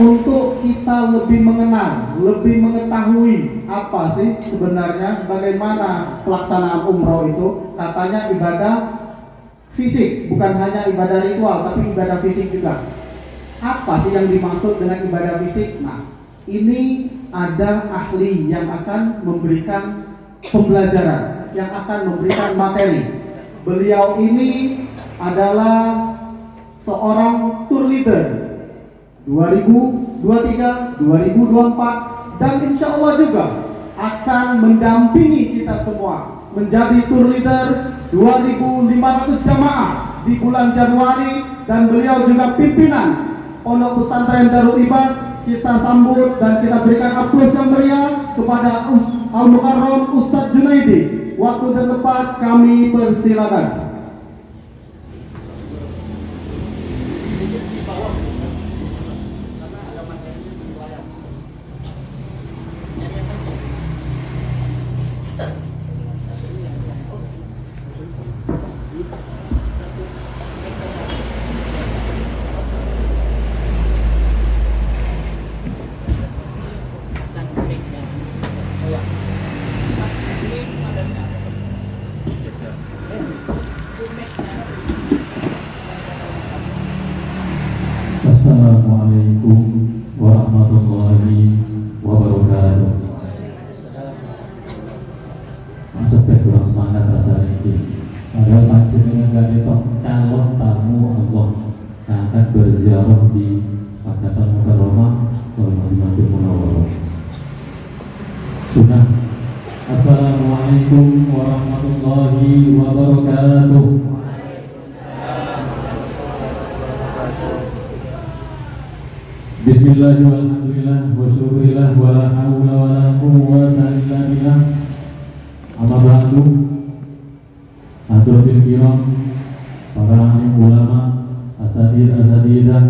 untuk kita lebih mengenal, lebih mengetahui apa sih sebenarnya bagaimana pelaksanaan umroh itu. Katanya ibadah fisik, bukan hanya ibadah ritual, tapi ibadah fisik juga. Apa sih yang dimaksud dengan ibadah fisik? Nah, ini ada ahli yang akan memberikan pembelajaran, yang akan memberikan materi. Beliau ini adalah seorang tour leader 2023, 2024, dan insya Allah juga akan mendampingi kita semua menjadi tour leader 2.500 jamaah di bulan Januari, dan beliau juga pimpinan Pondok Pesantren Darul Ibad. Kita sambut dan kita berikan aplaus yang meriah kepada Al-Mukarram Ustadz Junaidi. Waktu dan tempat kami persilakan. Assalamualaikum warahmatullahi wabarakatuh. Sampai kurang semangat rasanya ini. Padahal panjenengan gak ketok calon tamu Allah yang akan berziarah di Makkatul Mukarramah wal Madinatul Munawwarah. Sunnah. Assalamualaikum warahmatullahi wabarakatuh. Bismillah walhamdulillah wa syukurillah wa la hawla wa la quwwata illa billah. Amma ba'du. Hadirin kiram, para alim ulama, asatidah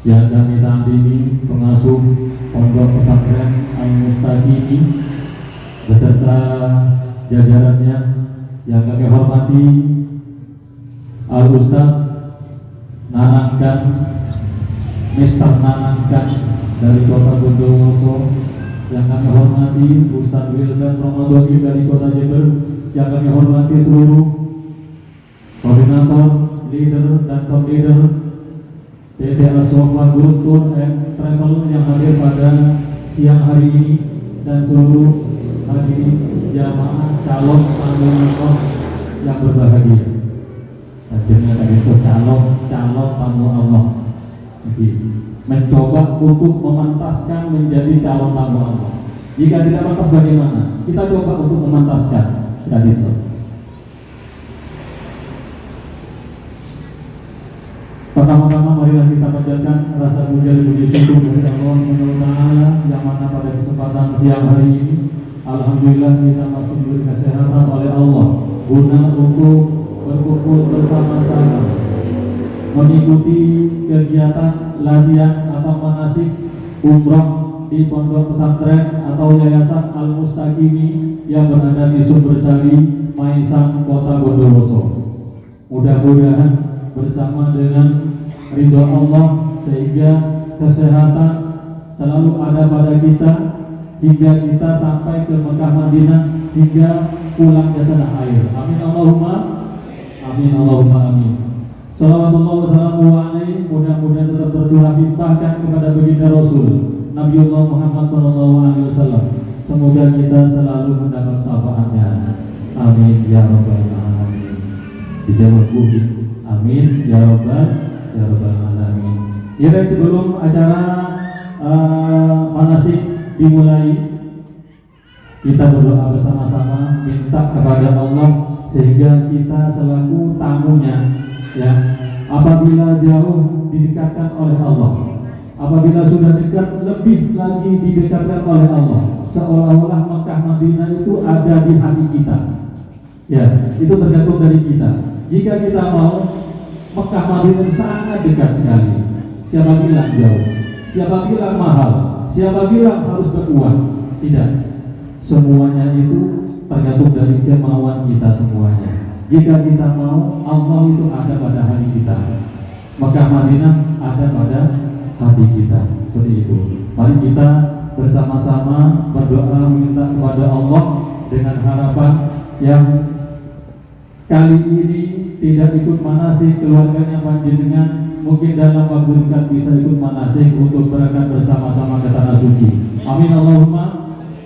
yang kami tandingi, pengasuh Pondok Pesantren Al-Mustaqimi beserta jajarannya yang kami hormati, Al-Ustadz Nanangkan, Mister Nanangkan dari Kota Bondowoso, yang kami hormati Ustadz Wildan Ramadhani dari Kota Jember, yang kami hormati seluruh koordinator, leader dan top leader PT Asrofa Group Tour and Travel yang hadir pada siang hari ini, dan seluruh hadirin jamaah calon tamu umroh yang berbahagia. Akhirnya tadi itu calon tamu Allah. Jadi mencoba untuk memantaskan menjadi calon tamu Allah. Jika tidak pantas bagaimana? Kita coba untuk memantaskan sekali itu. Pertama-tama marilah kita panjatkan rasa puji syukur dari Allah Subhanahu wa taala yang mana pada kesempatan siang hari ini alhamdulillah kita masih diberi kesehatan oleh Allah guna untuk berkumpul bersama-sama mengikuti kegiatan latihan atau manasik umrah di Pondok Pesantren atau Yayasan Al-Mustaqimi yang berada di Sumbersari, Maisan, Kota Bondowoso. Mudah-mudahan bersama dengan ridho Allah sehingga kesehatan selalu ada pada kita hingga kita sampai ke Mekah Madinah hingga pulang ke tanah air. Amin Allahumma amin. Allahumma amin. Salawatullah wassalamu alaihi, mudah-mudahan tetap tercurah limpahkan kepada baginda Rasul Nabiullah Muhammad SAW. Semoga kita selalu mendapat syafaatnya. Amin ya rabbal alamin. Dijawab puji. Amin ya rabbal alamin. Ya, baik, sebelum acara manasik dimulai, kita berdoa bersama-sama minta kepada Allah sehingga kita selaku tamunya, ya, apabila jauh didekatkan oleh Allah, apabila sudah dekat lebih lagi didekatkan oleh Allah, seolah-olah Mekah Madinah itu ada di hati kita. Ya, itu tergantung dari kita. Jika kita mau, Mekah Madinah sangat dekat sekali. Siapa bilang jauh? Siapa bilang mahal? Siapa bilang harus beruang? Tidak. Semuanya itu tergantung dari kemauan kita semuanya. Jika kita mau, Allah itu ada pada hati kita. Mekah Madinah ada pada hati kita. Seperti itu. Mari kita bersama-sama berdoa meminta kepada Allah dengan harapan yang kali ini tidak ikut manasik keluarganya panjenengan, mungkin dalam waktu dekat bisa ikut manasik untuk berangkat bersama-sama ke tanah suci. Amin Allahumma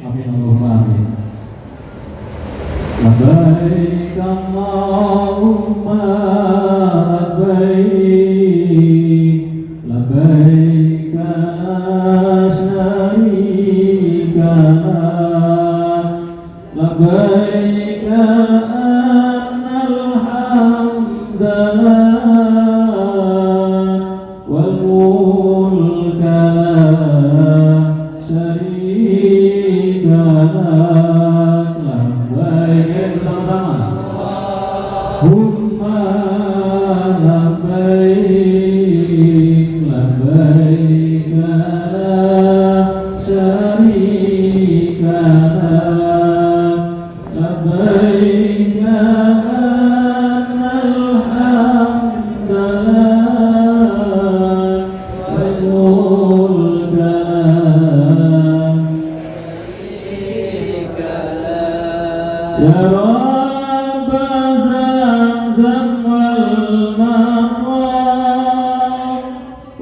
amin Allahumma amin. Labbaik Allahumma labbaik labbaik la syarika lak labbaik annal hamdalillah wal mulka la syarika lak labbaik bersama-sama Allahumma labbaik labbaik la syarika lak labbaik annal hamdalillah wal mulka ya Rabb Zamzam wal maqam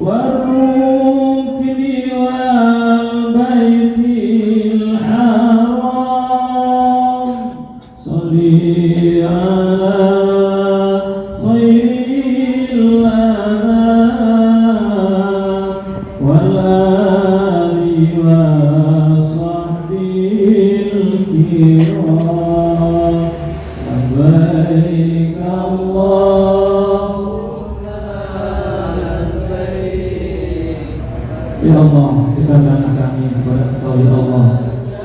wal rukni wal baitil haram salli ala khairil anam wal ali wa sahbil kiram. Labbaik Allahumma labbaik. Ya Allah, kita dana kami kepada Engkau ya Allah.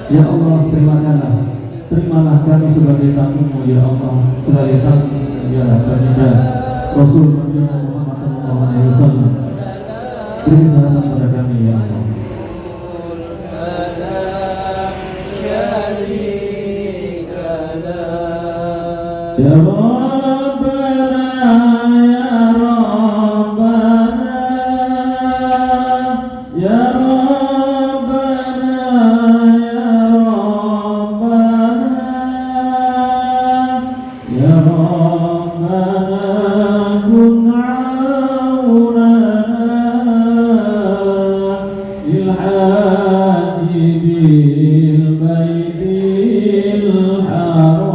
Ya Allah, terimalah kami sebagai tamu-Mu ya Allah, sebagai tamu ya baginda Rasul Muhammad sallallahu alaihi wasallam. Beri salam kepada kami ya Allah. Ya Rabbana ya Rabbana ya Rabbana ya Rabbana ya Rabbana kun aunana lil hadi bil baitil haram.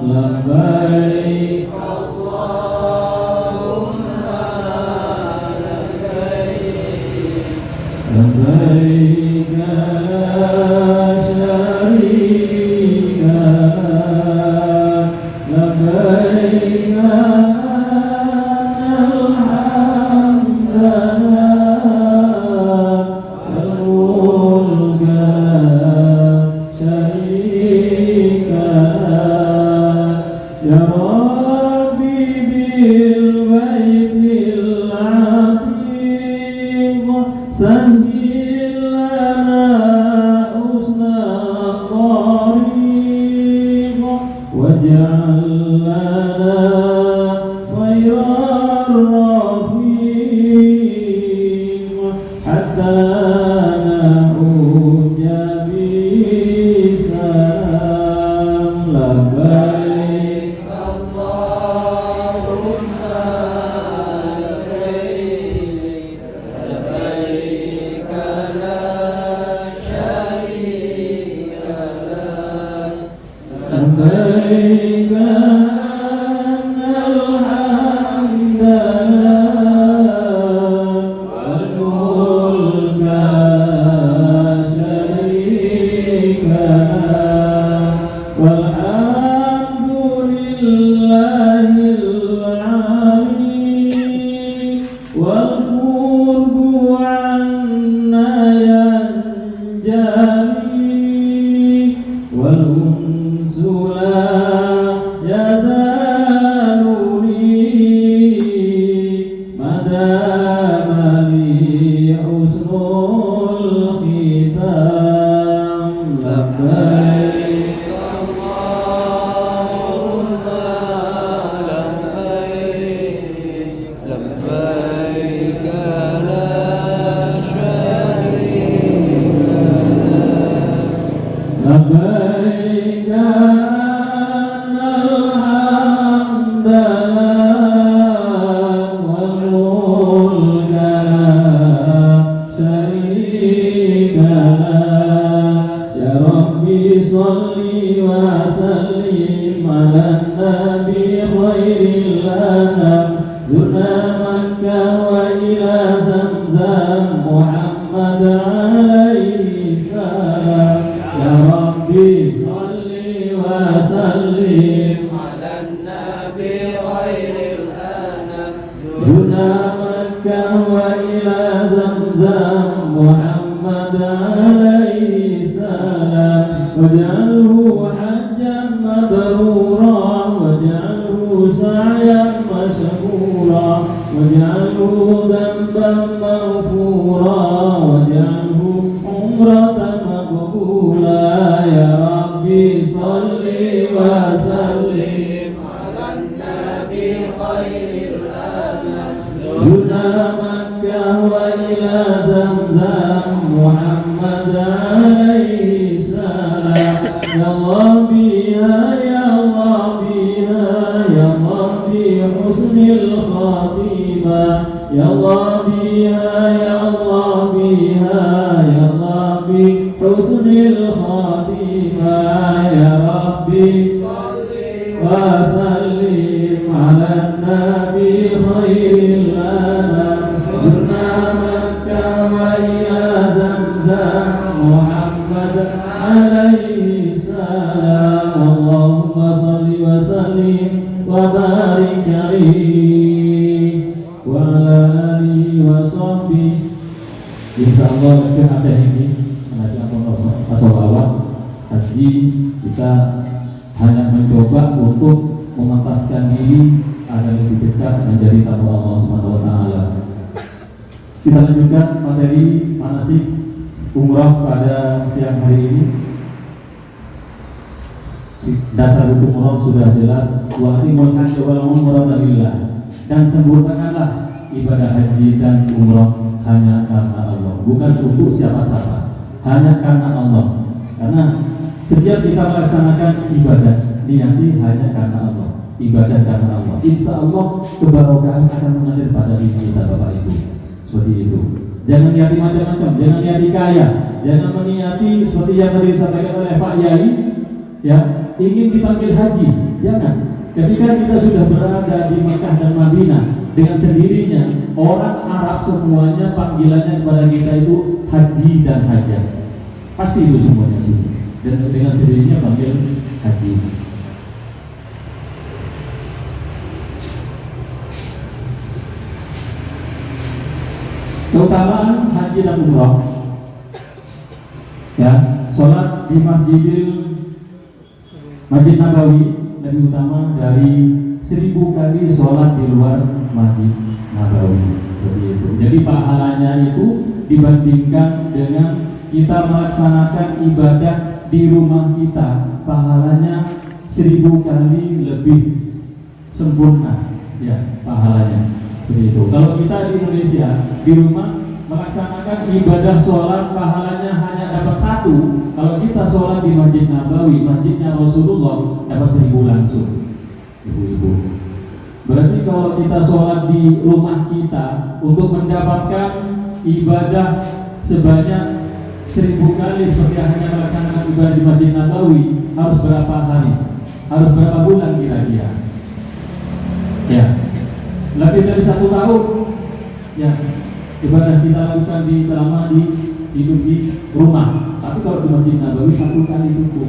Labbaik Allahumma labbaik labbaik la syarika lak labbaik annal hamdalillah wal mulka syarika ya Rabbi bil baitil atiq sahil lana usna tariq waj'al lana khairar rafiq hatta na'udja bisalam. Labbaik Allahumma labbaik labbaik la syarika lak labbaik annal hamdalillah wal mulka la syarika lak walhamdulillahil alamin wal qurbu anna yanjali wal unsu la وسلم على النبي خير الأنام زرنا مكة وإلى زمزم محمد عليه السلام واجعله حجا مبرورا واجعله سعيا مشكورا واجعله ذنبا مغفورا واجعله عمرة مقبولا يا ربي صل وسلم على النبي خير الأنام زرنا مكة وإلى زمزم محمد عليه السلام يا الله بها يا الله بها يا الله بحسن الخاتمة يا الله بها يا الله بها يا الله بحسن الخاتمة يا ربي وسلم على النبي خير الأنام زرنا مكة وإلى زمزم محمد عليه السلام اللهم صل وسلم وبارك عليه وعلى آله وصحبه. Insyaallah ke akhir ini menaikkan salawat haji kita hanya mencoba untuk memantaskan diri agar lebih dekat menjadi tamu Allah Subhanahu wa taala. Kita lanjutkan materi manasik umrah pada siang hari ini. Dasar hukum umrah sudah jelas, wa atimul hajj wal umrata lillah, dan sempurnakanlah ibadah haji dan umrah hanya karena Allah, bukan untuk siapa-siapa, hanya karena Allah. Karena setiap kita melaksanakan ibadah niati hanya karena Allah, ibadah karena Allah. Insya Allah keberkahan akan mengalir pada diri kita, Bapak Ibu. Seperti itu. Jangan niati macam-macam, jangan niati kaya, jangan meniati seperti yang tadi disampaikan oleh Pak Yai, ya, ingin dipanggil haji. Jangan. Ketika kita sudah berada di Mekah dan Madinah, dengan sendirinya orang Arab semuanya panggilannya kepada kita itu haji dan hajah. Pasti itu semuanya itu. Dan dengan sendirinya panggil haji. Keutamaan haji dan umrah, ya, sholat di Masjid Nabawi lebih utama dari 1000 kali sholat di luar Masjid Nabawi. Seperti itu. Jadi pahalanya itu dibandingkan dengan kita melaksanakan ibadah di rumah kita, pahalanya 1000 kali lebih sempurna, ya, pahalanya. Seperti itu. Kalau kita di Indonesia di rumah melaksanakan ibadah sholat, pahalanya hanya dapat 1. Kalau kita sholat di Masjid Nabawi, masjidnya Rasulullah, dapat 1000 langsung. Ibu-ibu. Berarti kalau kita sholat di rumah kita untuk mendapatkan ibadah sebanyak 1000 kali seperti hanya melaksanakan ibadah di Masjid Nabawi, harus berapa hari? Harus berapa bulan kira-kira? Ya, lebih dari 1 tahun. Ya, ibadah kita lakukan selama di rumah. Tapi kalau di Masjid Nabawi 1 kali cukup.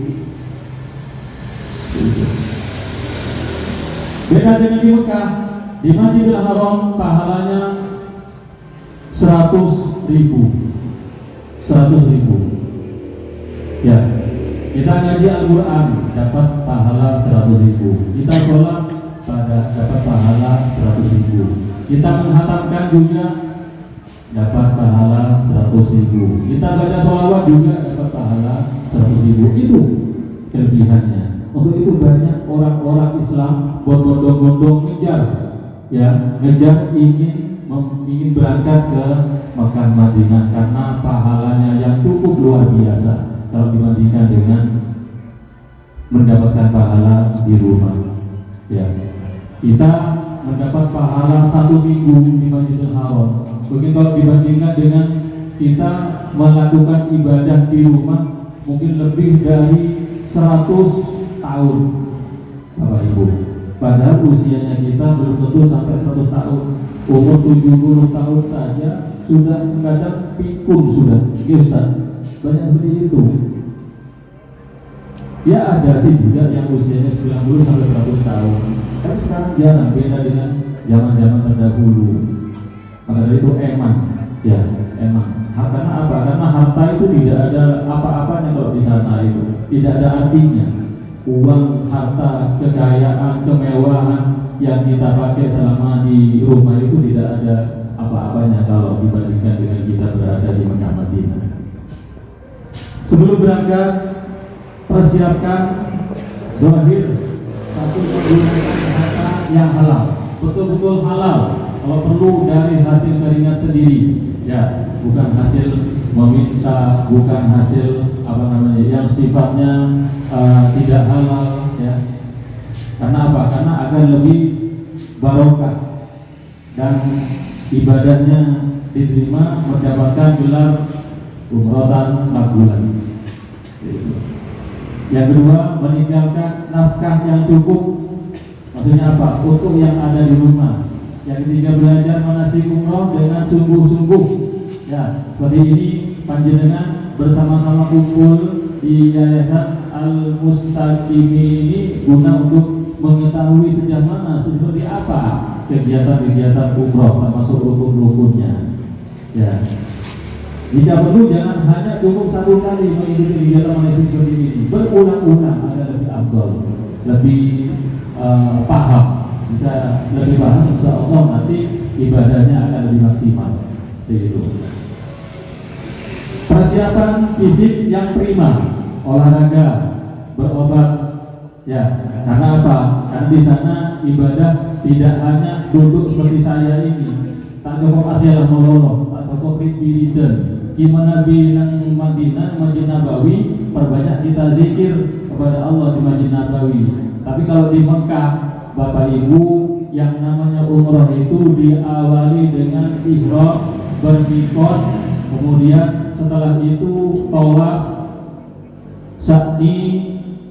Beda dengan di Mekah, di Masjidil Haram pahalanya 100.000. 100.000. Ya, kita ngaji Al-Quran dapat pahala 100.000. Kita sholat dapat pahala 100.000. Kita menghatamkan juga dapat pahala 100.000. Kita baca sholawat juga dapat pahala 100.000. Itu kelebihannya. Untuk itu banyak orang-orang Islam bondong-bondong ngejar, ya, ingin berangkat ke Mekah Madinah karena pahalanya yang cukup luar biasa kalau dibandingkan dengan mendapatkan pahala di rumah. Ya, kita mendapat pahala 1 minggu di Masjidil Haram. Mungkin kalau dibandingkan dengan kita melakukan ibadah di rumah mungkin lebih dari 100 tahun, Bapak Ibu. Padahal usianya kita belum tentu sampai 100 tahun. Umur 70 tahun saja sudah kadang pikun sudah. Ya Ustaz, banyak seperti itu. Ya ada sih juga yang usianya 90 sampai 100 tahun. Tapi sekarang jarang, beda dengan zaman-zaman terdahulu. Maka dari itu emang, ya emang. Karena apa? Karena harta itu tidak ada apa-apanya kalau di sana itu, tidak ada artinya. Uang, harta, kekayaan, kemewahan yang kita pakai selama di rumah itu tidak ada apa-apanya kalau dibandingkan dengan kita berada di Mekah Madinah. Sebelum berangkat, persiapkan dohir, satu menggunakan harta yang halal, betul-betul halal. Kalau perlu dari hasil keringat sendiri, ya, bukan hasil meminta, bukan hasil yang sifatnya tidak halal, ya. Karena apa? Karena agar lebih barokah dan ibadahnya diterima, mendapatkan gelar umrohatan makbulah. Yang kedua, meninggalkan nafkah yang cukup. Maksudnya apa? Untuk yang ada di rumah. Yang ketiga, belajar manasik umroh dengan sungguh-sungguh. Ya, seperti ini panjenengan bersama-sama kumpul di Yayasan Al-Mustaqimi ini guna untuk mengetahui sejauh mana, seperti apa kegiatan-kegiatan umroh termasuk rukun-rukunnya. Ya. Jika perlu jangan hanya cukup satu kali mengikuti kegiatan manasik seperti ini, berulang-ulang agar lebih afdal, lebih paham. Jika lebih paham, insya Allah nanti ibadahnya akan lebih maksimal. Begitu. Persiapan fisik yang prima, olahraga, berobat, ya. Karena apa? Karena di sana ibadah tidak hanya duduk seperti saya ini, tak cukup asialah meloloh, tak cukup ripiridan. Gimana bilang Madinah, Masjid Nabawi, perbanyak kita zikir kepada Allah di Masjid Nabawi. Tapi kalau di Mekah, Bapak Ibu, yang namanya umroh itu diawali dengan ihram, bermikot, kemudian setelah itu tawaf, sa'i,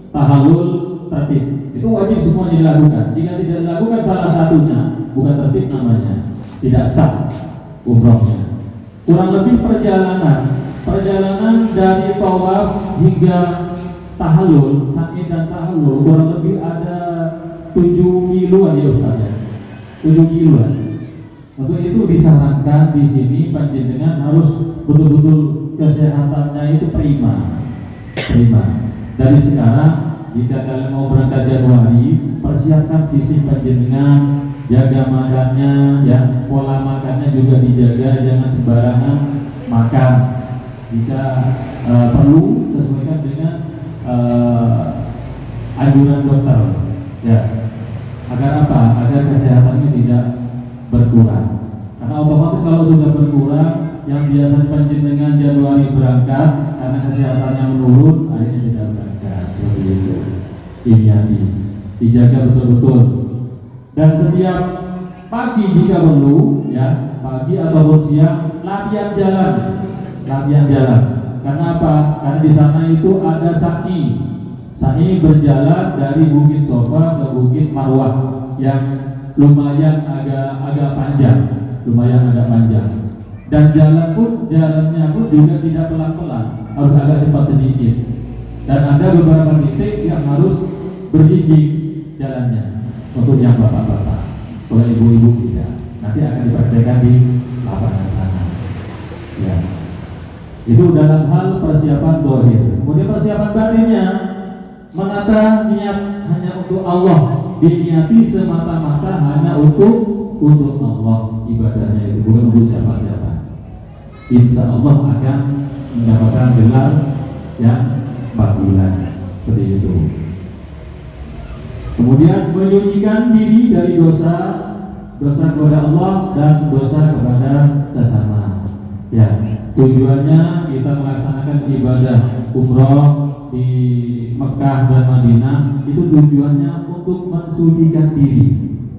tahallul, tertib. Itu wajib semua dilakukan. Jika tidak dilakukan salah satunya, bukan tertib namanya, tidak sah umrohnya. Kurang lebih perjalanan dari tawaf hingga tahallul, sa'i dan tahallul kurang lebih ada 7 kiloan ya Ustaz ya. 7 kiloan. Untuk itu disarankan di sini panjenengan harus betul-betul kesehatannya itu prima. Dari sekarang jika kalian mau berangkat Januari, persiapkan fisik panjenengan, jaga makannya, ya, pola makannya juga dijaga, jangan sembarangan makan. Jika perlu sesuaikan dengan anjuran dokter, ya. Agar apa? Agar kesehatannya tidak berkurang. Karena otomatis kalau sudah berkurang, yang biasa panjenengan Januari berangkat karena kesehatannya menurun, akhirnya tidak berangkat. Seperti itu. Ini dijaga betul-betul. Dan setiap pagi jika perlu, ya, pagi ataupun siang, latihan jalan. Karena apa? Karena di sana itu ada sa'i. Sa'i berjalan dari Bukit Sofa ke Bukit Marwah yang lumayan agak panjang. Dan jalannya pun juga tidak pelan-pelan, harus agak cepat sedikit. Dan ada beberapa titik yang harus bergigit jalannya. Untuk yang bapak-bapak, kalau ibu-ibu tidak, nanti akan dipraktekkan di lapangan sana. Ya, itu dalam hal persiapan dohir. Kemudian persiapan batinnya, menata niat hanya untuk Allah, diniati semata-mata hanya untuk Allah ibadahnya itu, bukan untuk siapa-siapa. Insya Allah akan mendapatkan gelar yang 4 bulan seperti itu. Kemudian menyucikan diri dari dosa kepada Allah dan dosa kepada sesama. Ya, tujuannya kita melaksanakan ibadah umroh di Mekah dan Madinah itu tujuannya untuk mensucikan diri.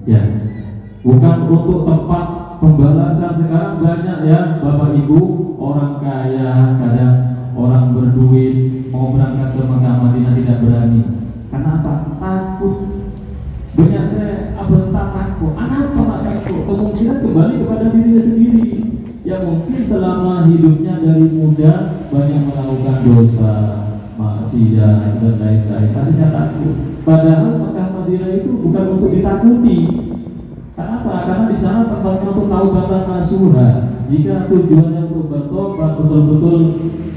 Ya, bukan untuk tempat pembalasan. Sekarang banyak ya Bapak Ibu, orang kaya, kadang orang berduit mau berangkat ke Mekah Madinah tidak berani. Karena apa? Takut. Banyak saya takut. Kenapa takut? Kemungkinan kembali kepada dirinya sendiri. Yang mungkin selama hidupnya dari muda banyak melakukan dosa, maksiat. maksiat dan lain-lain. Artinya takut. Padahal Mekah Madinah itu bukan untuk ditakuti. Kenapa? Karena di sana tempatnya untuk taubatan nasuha. Jika tujuannya untuk bertobat, betul-betul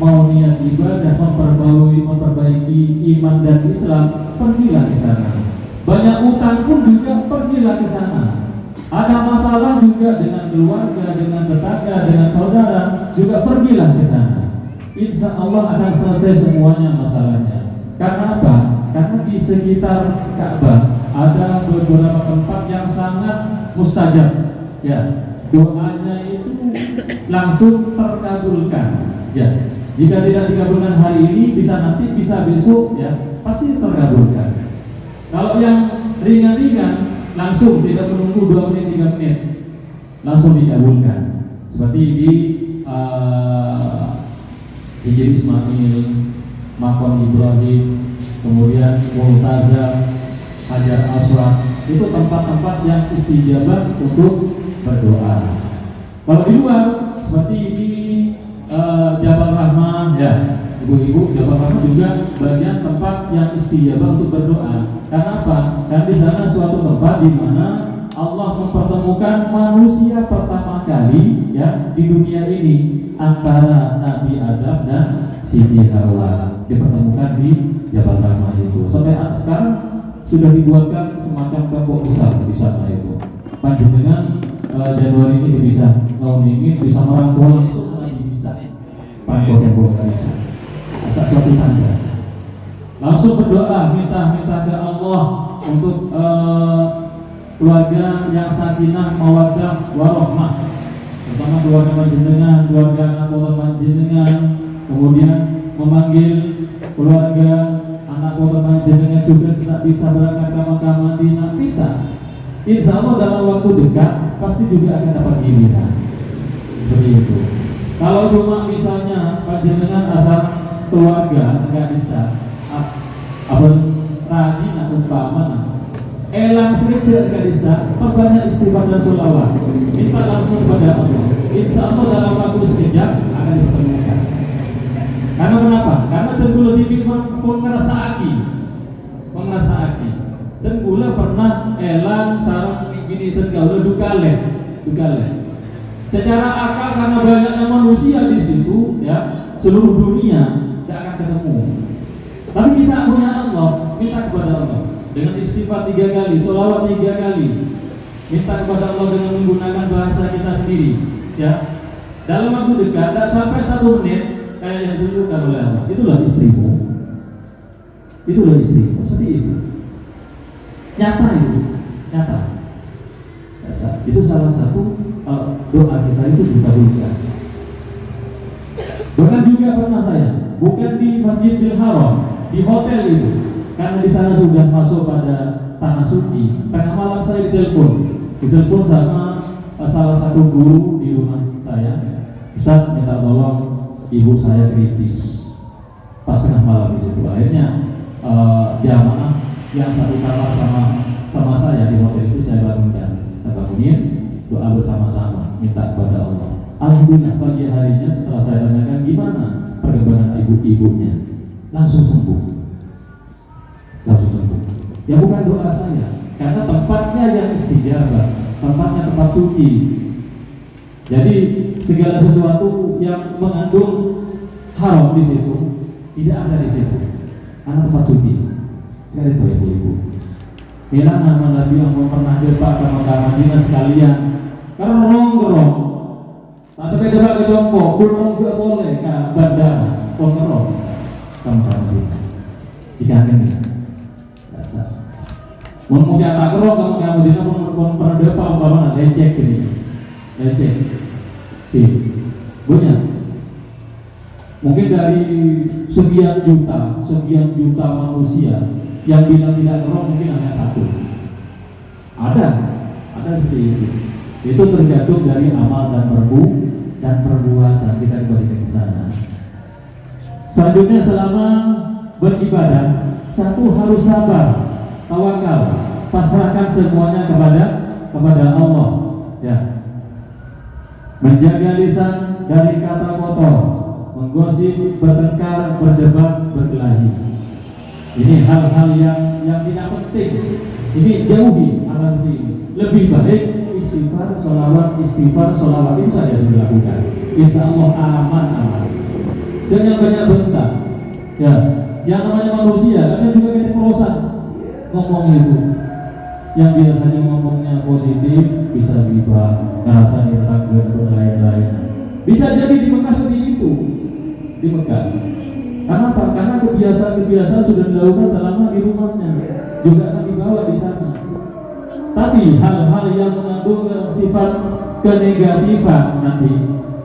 mau niat ibadah, memperbaiki iman dan Islam, pergilah ke sana. Banyak utang pun juga pergilah ke sana. Ada masalah juga dengan keluarga, dengan tetangga, dengan saudara, juga pergilah ke sana. Insya Allah akan selesai semuanya masalahnya. Karena apa? Karena di sekitar Ka'bah ada beberapa tempat yang sangat mustajab. Ya, doanya itu langsung terkabulkan. Ya, jika tidak dikabulkan hari ini, bisa nanti, bisa besok, ya, pasti terkabulkan. Kalau yang ringan-ringan, langsung tidak menunggu 2 menit 3 menit, langsung dikabulkan. Seperti di Hijri Ismail, Makam Ibrahim, kemudian Mu'tazah, Hajar Aswad, itu tempat-tempat yang istijabah untuk berdoa. Kalau di luar seperti di Jabal Rahmah, ya ibu-ibu, Jabal Rahmah juga bagian tempat yang istijabah untuk berdoa. Karena apa? Karena di sana suatu tempat di mana Allah mempertemukan manusia pertama kali, ya, di dunia ini antara Nabi Adam dan Siti Hawa, dipertemukan di Jabal Rahmah itu. Sampai sekarang sudah dibuatkan semacam tembok besar di sana itu. Panjenengan Januari ini bisa, tahun ini bisa merangkul langsung lagi bisa. Panggil tembok bisa. Asal suatu tanda. Langsung berdoa, minta ke Allah untuk keluarga yang sakinah, mawaddah, warahmah. Pertama keluarga panjenengan, keluarga anak boten panjenengan, kemudian memanggil keluarga anak boten panjenengan juga tidak bisa berangkat ke Makkah Madinah kita. Insya Allah dalam waktu dekat pasti juga akan dapat giliran. Seperti itu. Kalau cuma misalnya panjenengan asal keluarga nggak bisa, apa rajin atau umpamanya elang saja nggak bisa, perbanyak istighfar dan sholawat, minta langsung kepada Allah. Insya Allah dalam waktu sekejap akan dipertemukan. Karena kenapa? Karena Tenggula TV pun ngerasa aki. Tenggula pernah elang sarang gini Tenggula dukale. Secara akal karena banyaknya manusia di situ, ya, seluruh dunia tidak akan ketemu. Tapi kita punya Allah, minta kepada Allah dengan istighfar 3 kali, sholawat 3 kali, minta kepada Allah dengan menggunakan bahasa kita sendiri, ya. Dalam waktu dekat, tidak sampai 1 menit, kayak yang ditunjukkan oleh Allah. Itulah istrimu, seperti itu. Nyata itu, nyata. Itu salah satu doa kita itu dikabulkan. Bahkan juga pernah saya, bukan di Masjidil Haram, di hotel itu, karena di sana sudah masuk pada tanah suci. Tengah malam saya ditelepon sama salah satu guru di rumah saya. Ustaz, minta tolong ibu saya kritis. Pas tengah malam di situ, akhirnya jamaah yang satu kamar sama saya di hotel itu saya bangunin, doa bersama-sama, minta kepada Allah. Alhamdulillah pagi harinya setelah saya tanyakan gimana perkembangan ibunya, langsung sembuh. Ya bukan doa saya, karena tempatnya yang istijabah, tempatnya tempat suci. Jadi segala sesuatu yang mengandung haram di situ tidak ada di situ, karena tempat suci. Sekali itu ibu-ibu. Inilah nama Nabi yang pernah depak ke Makkah Madinah sekalian. Kerong. Tak sampai depak ke Jompo, pulang juga boleh ke bandara, kerong. Kamu Madinah. Ikan ini. Mau jatah kerong kamu Madinah pun pernah depak umpamanya lecek ini. Lecek. Punya. Mungkin dari sekian juta manusia yang bilang tidak kerong mungkin hanya 1. Ada seperti itu. Itu tergantung dari amal dan perbuatan kita kembalikan ke sana. Selanjutnya selama beribadah, satu harus sabar, tawakal, pasrahkan semuanya kepada Allah. Ya. Menjaga lisan dari kata kotor, menggosip, bertengkar, berdebat, berkelahi. Ini hal-hal yang tidak penting. Ini jauhi hal ini. Lebih baik istighfar, sholawat itu saja yang dilakukan. Insya Allah aman. Jangan banyak bentak. Ya, yang namanya manusia, karena juga keceplosan ngomong itu. Yang biasanya ngomongnya positif bisa berubah, ngerasa tetangga dan lain-lain. Bisa jadi di Mekah seperti itu, di Mekah. Kenapa? Karena kebiasaan sudah dilakukan selama di rumahnya, juga akan dibawa di sana. Tapi hal-hal yang mengandung sifat kenegatifan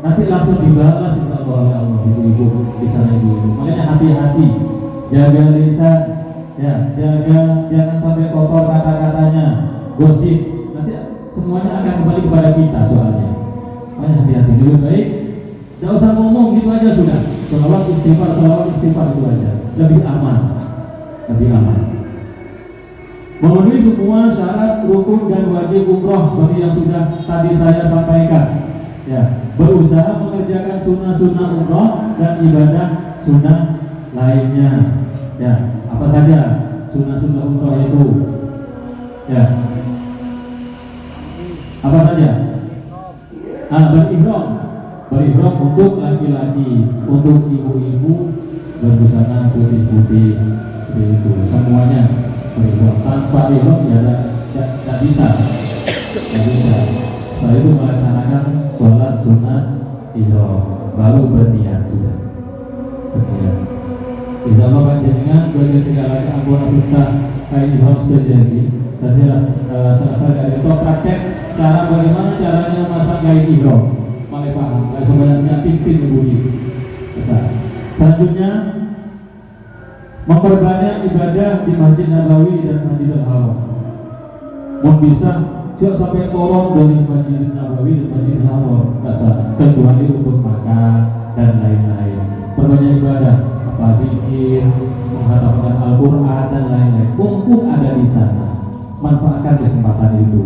nanti langsung dibalas oleh Allah ibu-ibu di sana ibu-ibu. Makanya hati-hati, jaga lisan, ya, jangan sampai kotor kata-katanya, gosip. Nanti semuanya akan kembali kepada kita soalnya. Makanya hati-hati dulu baik. Tidak usah ngomong gitu aja sudah. Sholawat istighfar itu aja. Lebih aman. Memenuhi semua syarat rukun dan wajib umroh seperti yang sudah tadi saya sampaikan. Ya, berusaha mengerjakan sunnah-sunnah umroh dan ibadah sunnah lainnya. Ya, apa saja sunnah-sunnah umroh itu? Ya, apa saja? Berihram untuk laki-laki, untuk ibu-ibu berbusana putih-putih, itu semuanya berihram. Tanpa ihram ya tidak bisa. Setelah itu melaksanakan sholat sunat ihram, baru berniat sudah. Berniat. Insya Allah panjenengan bagi segala keampunan kita kain ihram sudah jadi. Tadi selesai dari itu praktek cara bagaimana caranya memasak kain ihram. Mulai paham, kayak sebenarnya pimpin bunyi. Selanjutnya memperbanyak ibadah di Masjid Nabawi dan Masjidil Haram. Mau bisa jangan sampai turun dari Masjid Nabawi dan Masjidil Haram, kecuali untuk makan dan lain-lain. Perbanyak ibadah, apa zikir, menghafalkan Al-Quran dan lain-lain. Mumpung ada di sana, manfaatkan kesempatan itu.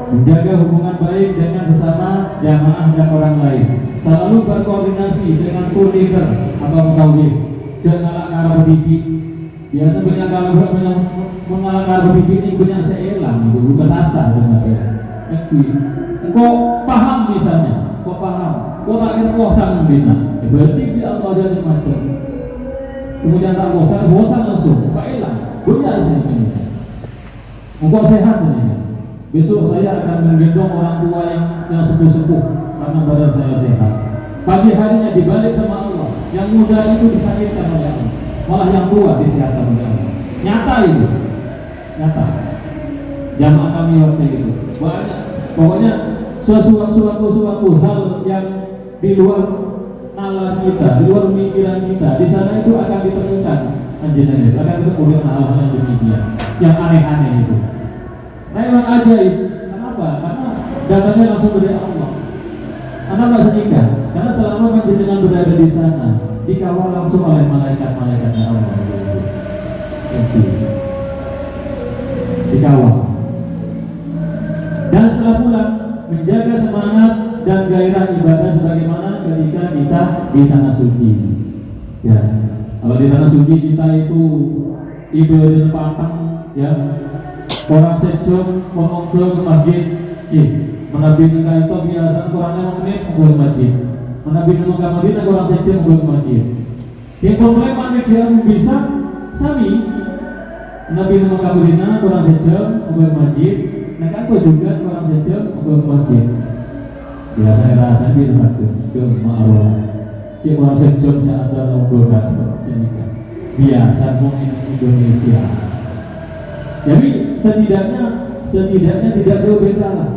Menjaga hubungan baik dengan sesama jamaah dan orang lain. Selalu berkoordinasi dengan koordinator atau mutawif. Jangan ngalah berbibi. Biasa banyak kalau mengalah berbibi ini punya seelang, itu kesasar sebenarnya. Kok paham misalnya, kok paham, kok tak kira bosan bina. Berarti dia Allah jadi macam. Kemudian tak bosan langsung, kok elang, punya sini. Kok sehat sini. Besok saya akan menggendong orang tua yang sepuh-sepuh karena badan saya sehat. Pagi harinya dibalik sama Allah. Yang muda itu disakitkan oleh Allah, malah yang tua disehatkan oleh Allah. Nyata itu, nyata. Jamaah kami waktu itu banyak. Pokoknya suatu hal yang di luar nalar kita, di luar pemikiran kita, di sana itu akan ditemukan anjing akan ditemukan hal-hal yang demikian, yang aneh-aneh itu. Nah memang ajaib. Kenapa? Karena datangnya langsung dari Allah. Anda nggak sedihkan, karena selama panjenengan berada di sana, dikawal langsung oleh malaikat-malaikatnya Allah. Itu dikawal. Dan setelah pulang, menjaga semangat dan gairah ibadah sebagaimana ketika kita di tanah suci. Ya, kalau di tanah suci kita itu ibadah patang, ya. Orang sejam ngomong ke masjid, menabi nikah itu biasa kurangnya menit ke masjid. Menabi nikah Madinah orang sejam ke masjid. Yang problem mana dia bisa sami. Menabi nikah Madinah orang sejam ke masjid. Nak aku juga orang sejam ke masjid. Biasa rasa dia takut ke ma'ruf. Dia orang sejam saat ada ngobrol nikah. Biasa mungkin Indonesia. Jadi setidaknya tidak jauh beda lah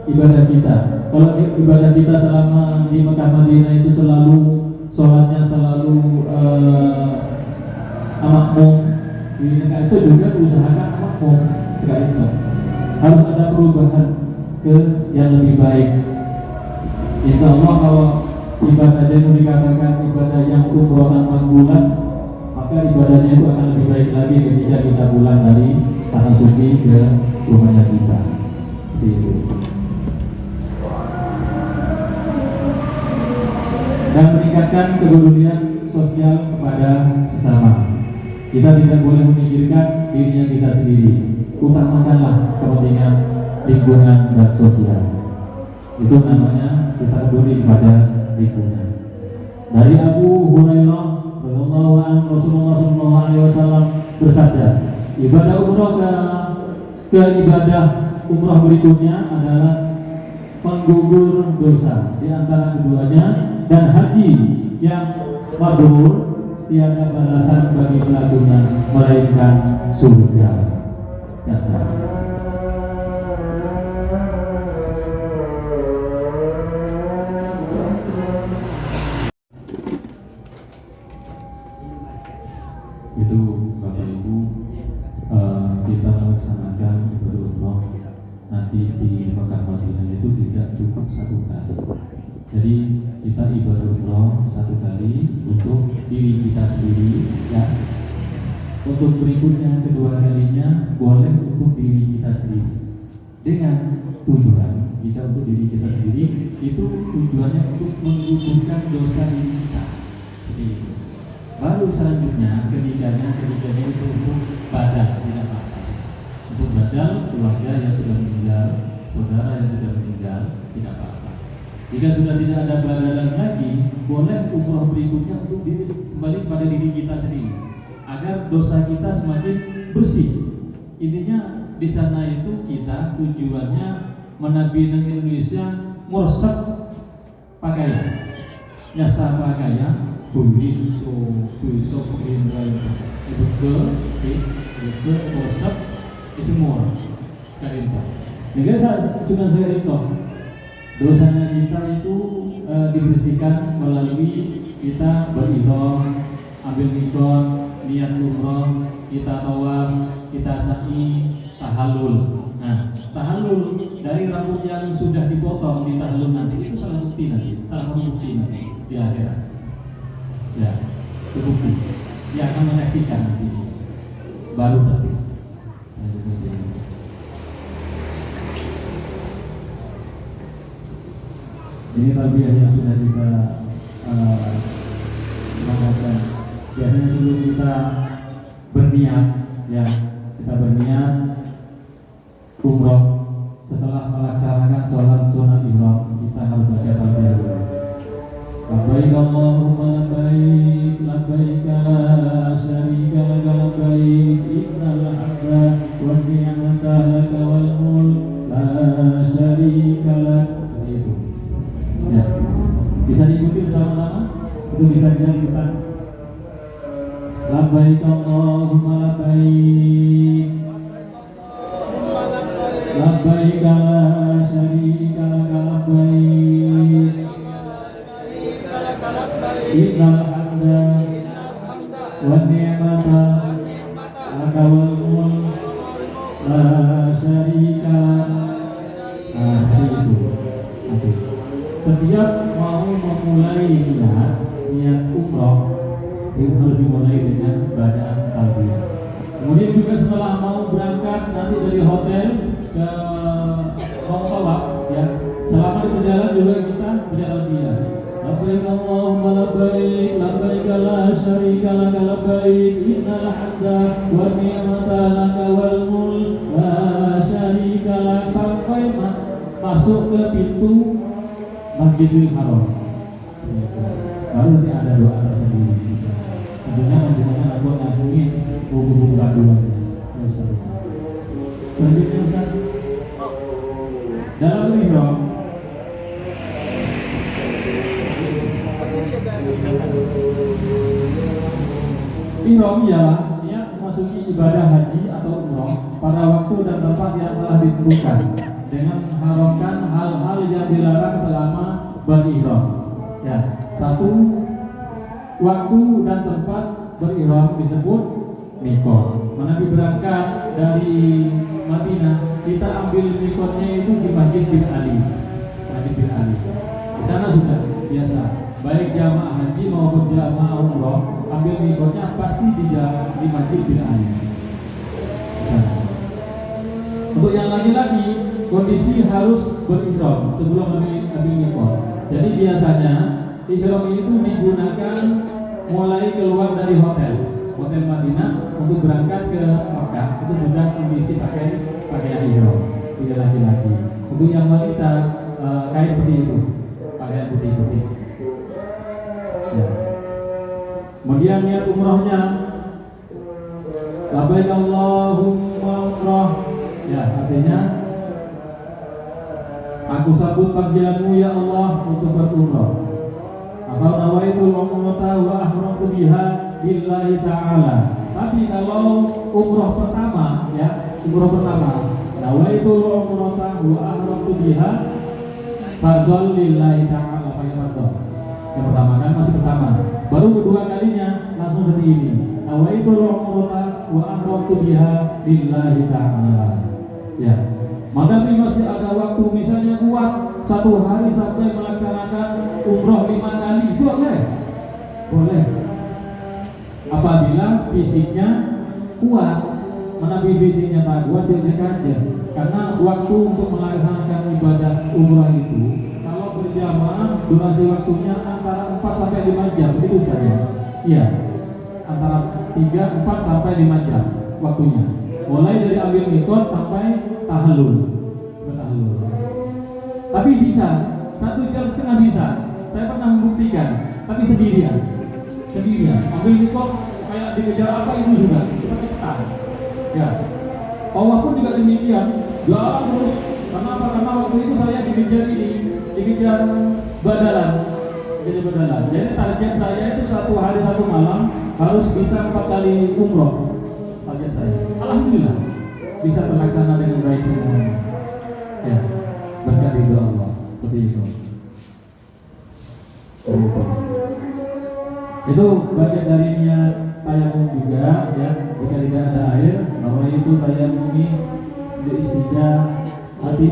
ibadah kita. Kalau ibadah kita selama di Mekah Madinah itu selalu sholatnya selalu makmum, di negara itu juga usahakan makmum sekali itu. Harus ada perubahan ke yang lebih baik. Insya Allah kalau ibadah itu dikatakan ibadah yang umroh tanpa bulan, maka ibadahnya itu akan lebih baik lagi ketika kita pulang dari tanah suci ke rumahnya kita. Itu. dan meningkatkan kepedulian sosial kepada sesama. Kita tidak boleh memikirkan dirinya kita sendiri. Utamakanlah kepentingan lingkungan dan sosial. Itu namanya kita peduli kepada lingkungan. Dari Abu Hurairah radhiyallahu anhu, Rasulullah SAW bersabda, ibadah umroh ke ibadah umroh berikutnya adalah menggugur dosa di antara keduanya, dan haji yang mabrur tiada balasan bagi pelakunya melainkan surga. Dasar. Itu Bapak Ibu, kita melaksanakan ibadah umroh nanti di Mekah Madinah itu tidak cukup satu kali. Jadi kita ibadah umroh satu kali untuk diri kita sendiri, ya. Untuk berikutnya kedua kalinya boleh untuk diri kita sendiri. Dengan tujuan jika untuk diri kita sendiri itu tujuannya untuk menggugurkan dosa diri kita. Jadi itu. Baru selanjutnya ketiganya itu untuk badah, tidak apa-apa. Untuk badal keluarga yang sudah meninggal, saudara yang sudah meninggal, tidak apa-apa. Jika sudah tidak ada badalan lagi, boleh umroh berikutnya untuk kembali pada diri kita sendiri, agar dosa kita semakin bersih. Intinya di sana itu kita tujuannya menabina Indonesia merusak pakaian, nyasa pakaian. Buliso Indra itu ke merusak itu semua karinta. Jadi cuma saya itu dosanya kita itu dibersihkan melalui kita berihram, ambil mikot, niat umroh, kita tawaf, kita sa'i, tahallul. Nah, tahallul dari rambut yang sudah dipotong di tahallul nanti itu salah bukti nanti di akhirat. Ya, terbukti. Dia akan menyaksikan nanti. Baru nanti. Ini talbiyah yang sudah kita lakukan. Biasanya sebelum kita berniat, ya, kita berniat umroh. Setelah melaksanakan sholat sunat ihram, kita harus baca talbiyah dulu. Labbaik Allahumma labbaik, labbaik la syarika laka labbaik, innal hamda wan ni'mata laka wal mulk la syarika lak. Seperti itu. Ya. Bisa diikuti bersama-sama? Itu bisa dilanjutkan. Labbaik Allahumma labbaik, labbaik la syarika laka labbaik, innal hamda wan ni'mata laka wal mulk la syarika lak. Nah, seperti itu. Setiap mau memulai niat umroh itu harus dimulai dengan bacaan talbiyah. Kemudian juga setelah mau berangkat nanti dari hotel ke mau tawaf, ya, selama di perjalanan juga kita baca talbiyah. Labbaik Allahumma labbaik, labbaik la syarika laka labbaik, innal hamda wan ni'mata laka wal mulk la syarika lak, sampai masuk ke pintu Masjidil Haram. Baru nanti ada doa tersendiri. Tentunya dengan aku ngagungin buku-buku kandungannya. Selanjutnya Ustaz, dalam ihram ialah niat memasuki ibadah haji atau umroh pada waktu dan tempat yang telah ditentukan dengan mengharamkan hal-hal yang dilarang selama berihram. Ya, satu, waktu dan tempat berihram disebut mikot. Nabi berangkat dari Madinah, kita ambil mikotnya itu di Masjid bin Ali. Masjid bin Ali. Di sana sudah biasa, baik jamaah haji maupun jamaah umroh, ambil mikotnya pasti di Masjid bin Ali. Untuk yang laki-laki, kondisi harus berihram sebelum ambil mikot. Jadi biasanya ihram itu digunakan mulai keluar dari hotel Madinah untuk berangkat ke Mekah. Itu sudah kondisi pakaian ihram tidak laki-laki. Untuk yang wanita kain putih itu, pakaian putih-putih. Ya. Kemudian niat umrohnya, labbaik Allahumma umrah. Ya, artinya aku sambut panggilanmu ya Allah untuk berumrah. Atau nawaitul umrata wa ahramtu biha lillahi ta'ala. Tapi kalau umrah pertama, ya, umrah pertama, nawaitul umrata wa ahramtu biha fardhon lillahi ta'ala, pakai fardhon. Yang pertama kan masih pertama. Baru kedua kalinya langsung seperti ini. Nawaitul umrata wa ahramtu biha lillahi ta'ala. Ya. Maka masih ada waktu, misalnya kuat 1 hari sampai melaksanakan umroh 5 kali, boleh. Apabila fisiknya kuat, menabi fisiknya tak kuat, cek aja. Karena waktu untuk melaksanakan ibadah umroh itu, kalau berjamaah durasi waktunya antara 4 sampai 5 jam, itu saja. Iya, antara 3, 4 sampai 5 jam waktunya. Mulai dari ambil mikot sampai tahallul. Tapi bisa 1,5 jam bisa. Saya pernah membuktikan, tapi sendirian. Ambil mikot kayak dikejar apa itu juga cepat-cepatan. Ya. Tawaf pun juga demikian. Jalan terus. Kenapa? Karena waktu itu saya dikejar badalan. Jadi target saya itu 1 hari 1 malam harus bisa 4 kali umroh. Target saya. Alhamdulillah bisa terlaksana dengan baik semuanya. Ya, berkat ridho Allah. Seperti itu. Itu bagian dari niat tayamum juga, ya. Jika tidak ada air, bahwa itu tayamum ini beristijah hati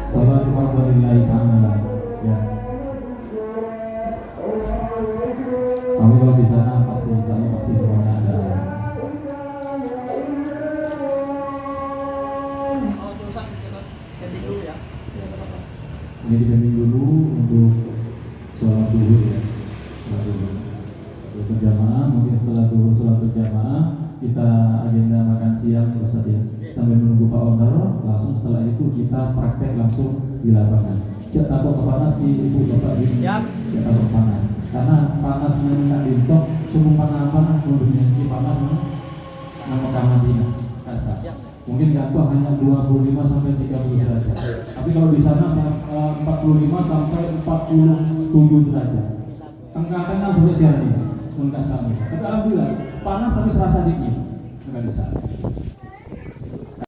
salat lillahi ta'ala. Ya. Tapi kalau di sana pasti semuanya ada air. Ini dipending dulu untuk sholat duhur, ya. Sholat berjamaah, mungkin setelah duhur sholat berjamaah kita agenda makan siang, Ustaz, ya. Sambil menunggu Pak Owner, langsung setelah itu kita praktek langsung di lapangan. Cek takut panas di ibu bapak ini. Cek takut panas. Karena panasnya minta dintok, suruh panas menurutnya ini panas nama Madinah kasar. Mungkin gampang hanya 25 sampai 30 derajat. Tapi kalau di sana 45 sampai 47 derajat. Tengah-tengah sampai siang ini, enggak sama. Tapi alhamdulillah panas tapi serasa dingin. Enggak bisa.